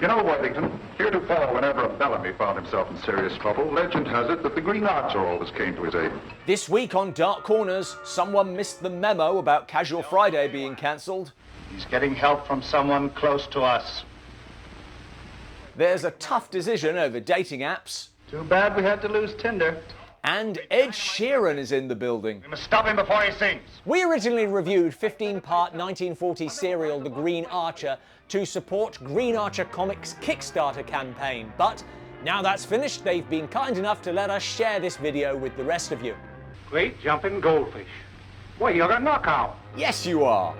You know, Worthington, heretofore, whenever a Bellamy found himself in serious trouble, legend has it that the Green Archer always came to his aid. This week on Dark Corners, someone missed the memo about Casual Friday being cancelled. He's getting help from someone close to us. There's a tough decision over dating apps. Too bad we had to lose Tinder. And Ed Sheeran is in the building. We must stop him before he sings. We originally reviewed 15-part 1940 serial The Green Archer to support Green Archer Comics' Kickstarter campaign, but now that's finished, they've been kind enough to let us share this video with the rest of you. Great jumping goldfish. Well, you're a knockout. Yes, you are.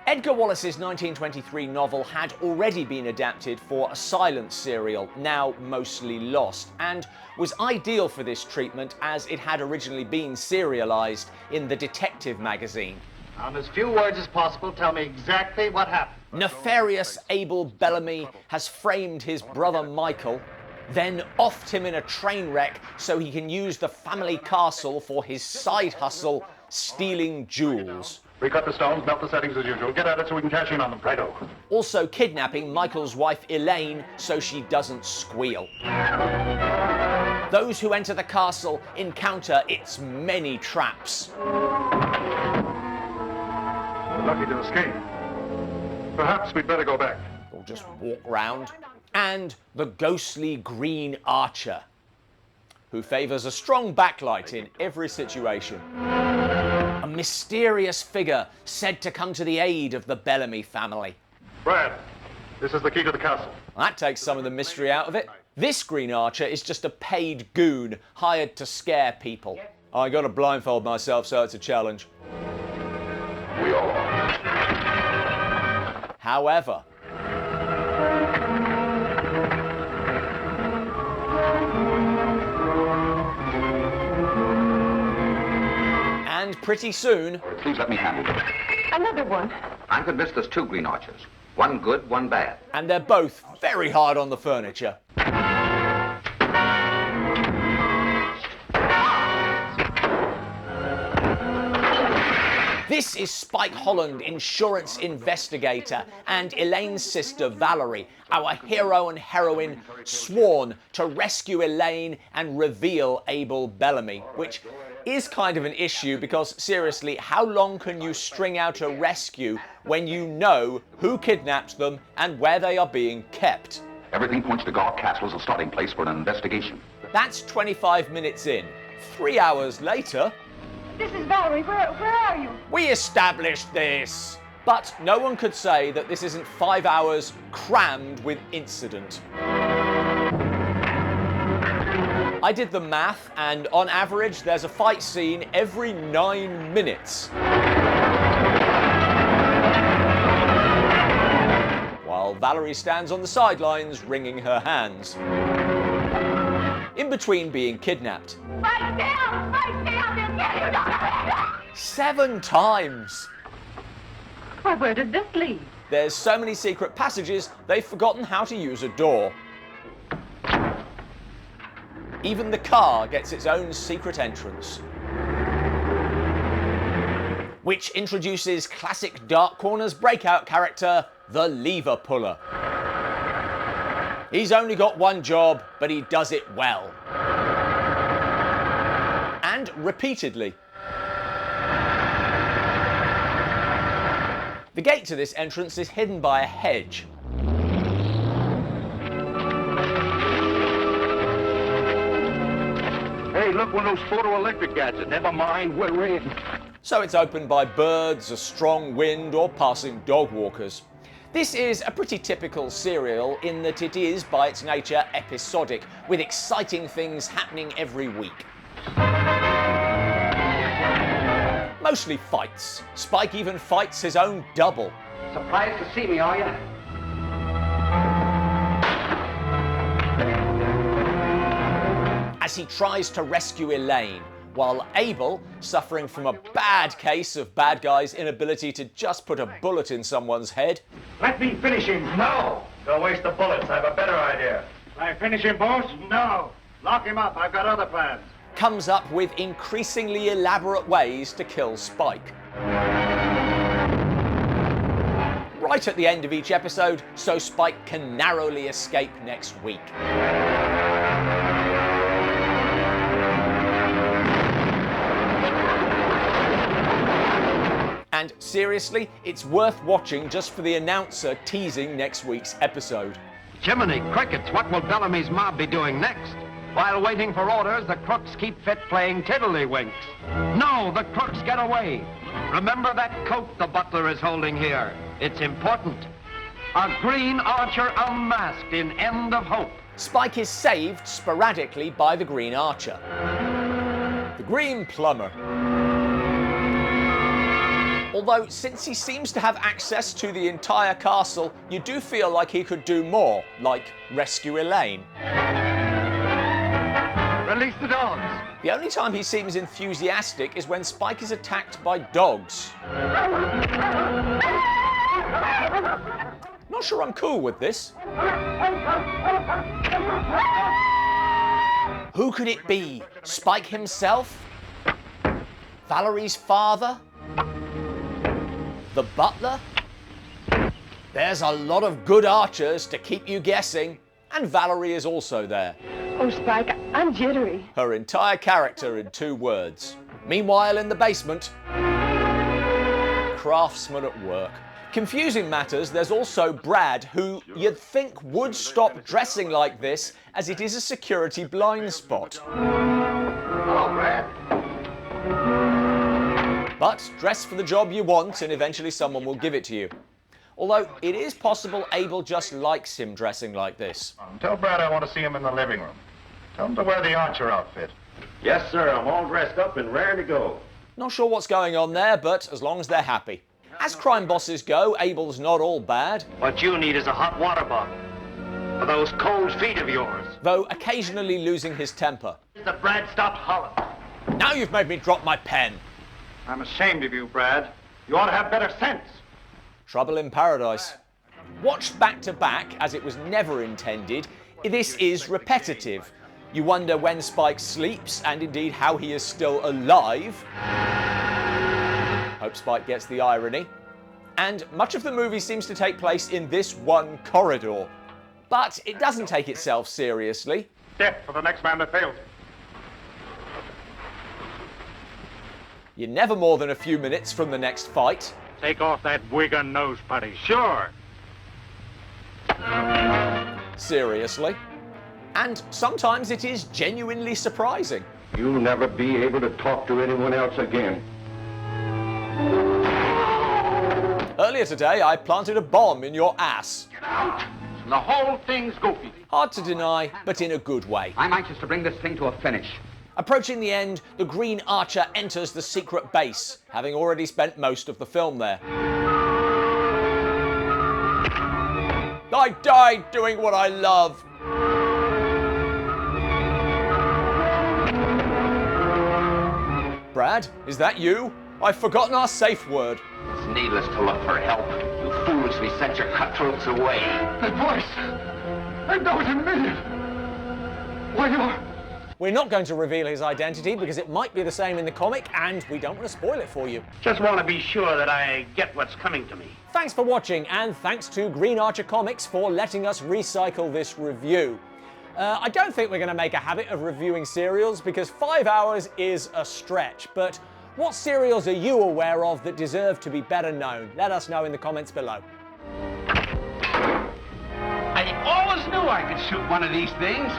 Edgar Wallace's 1923 novel had already been adapted for a silent serial, now mostly lost, and was ideal for this treatment as it had originally been serialized in the Detective magazine. Now, in as few words as possible, tell me exactly what happened. Nefarious Abel Bellamy has framed his brother Michael, then offed him in a train wreck so he can use the family castle for his side hustle, stealing jewels. Recut the stones, melt the settings as usual. Get at it so we can cash in on them. Righto. Also kidnapping Michael's wife Elaine so she doesn't squeal. Those who enter the castle encounter its many traps. We're lucky to escape. Perhaps we'd better go back. Or just walk round. And the ghostly Green Archer, who favours a strong backlight in every situation. A mysterious figure said to come to the aid of the Bellamy family. Brad, this is the key to the castle. That takes some of the mystery out of it. This Green Archer is just a paid goon hired to scare people. I gotta blindfold myself, so it's a challenge. We all are. However, and pretty soon, please let me handle it. Another one. I'm convinced there's two Green Archers. One good, one bad. and they're both very hard on the furniture. This is Spike Holland, insurance investigator, and Elaine's sister Valarie, our hero and heroine sworn to rescue Elaine and reveal Abel Bellamy, which is kind of an issue because, seriously, how long can you string out a rescue when you know who kidnapped them and where they are being kept? Everything points to Garr Castle as a starting place for an investigation. That's 25 minutes in. 3 hours later... This is Valarie. Where are you? We established this! But no one could say that this isn't 5 hours crammed with incident. I did the math, and on average, there's a fight scene every 9 minutes. While Valarie stands on the sidelines, wringing her hands. In between being kidnapped. Right down! Right down! They'll get you! 7 times! Why, where did this lead? There's so many secret passages, they've forgotten how to use a door. Even the car gets its own secret entrance. Which introduces classic Dark Corners breakout character, the Lever Puller. He's only got one job, but he does it well. And repeatedly. The gate to this entrance is hidden by a hedge. Hey, look, one of those photoelectric gadgets. Never mind, we're in. So it's opened by birds, a strong wind, or passing dog walkers. This is a pretty typical serial in that it is, by its nature, episodic, with exciting things happening every week. Mostly fights. Spike even fights his own double. Surprised to see me, are you? As he tries to rescue Elaine, while Abel, suffering from a bad case of bad guy's inability to just put a bullet in someone's head. Let me finish him. No! Don't waste the bullets. I have a better idea. I finish him, boss? No! Lock him up. I've got other plans. Comes up with increasingly elaborate ways to kill Spike. right at the end of each episode so Spike can narrowly escape next week. And seriously, it's worth watching just for the announcer teasing next week's episode. Jiminy crickets, what will Bellamy's mob be doing next? While waiting for orders, the crooks keep fit playing tiddlywinks. No, the crooks get away. Remember that coat the butler is holding here. It's important. A green archer unmasked in End of Hope. Spike is saved sporadically by the Green Archer. The Green Plumber. Although, since he seems to have access to the entire castle, you do feel like he could do more, like rescue Elaine. Release the dogs. The only time he seems enthusiastic is when Spike is attacked by dogs. Not sure I'm cool with this. Who could it be? Spike himself? Valarie's father? The butler? There's a lot of good archers to keep you guessing, and Valarie is also there. Oh, Spike, I'm jittery. Her entire character in 2 words. Meanwhile, in the basement, craftsman at work. Confusing matters, there's also Brad, who you'd think would stop dressing like this, as it is a security blind spot. Hello, Brad. But dress for the job you want and eventually someone will give it to you. Although it is possible Abel just likes him dressing like this. Tell Brad I want to see him in the living room. Tell him to wear the archer outfit. Yes, sir. I'm all dressed up and raring to go. Not sure what's going on there, but as long as they're happy. As crime bosses go, Abel's not all bad. What you need is a hot water bottle. For those cold feet of yours. Though occasionally losing his temper. The Brad stopped hollering. Now you've made me drop my pen. I'm ashamed of you, Brad. You ought to have better sense. Trouble in Paradise. Watched back to back, as it was never intended, this is repetitive. You wonder when Spike sleeps, and indeed how he is still alive. Hope Spike gets the irony. And much of the movie seems to take place in this one corridor. But it doesn't take itself seriously. Death for the next man that fails. You're never more than a few minutes from the next fight. Take off that wig and nose putty. Sure. Seriously. And sometimes it is genuinely surprising. You'll never be able to talk to anyone else again. Earlier today, I planted a bomb in your ass. Get out. The whole thing's goofy. Hard to deny, but in a good way. I'm anxious to bring this thing to a finish. Approaching the end, the Green Archer enters the secret base, having already spent most of the film there. I died doing what I love. Brad, is that you? I've forgotten our safe word. It's needless to look for help. You foolishly sent your cutthroats away. That voice! I know it's a million! Why, you're... We're not going to reveal his identity because it might be the same in the comic and we don't want to spoil it for you. Just want to be sure that I get what's coming to me. Thanks for watching, and thanks to Green Archer Comics for letting us recycle this review. I don't think we're going to make a habit of reviewing serials because 5 hours is a stretch, but what serials are you aware of that deserve to be better known? Let us know in the comments below. I always knew I could shoot one of these things.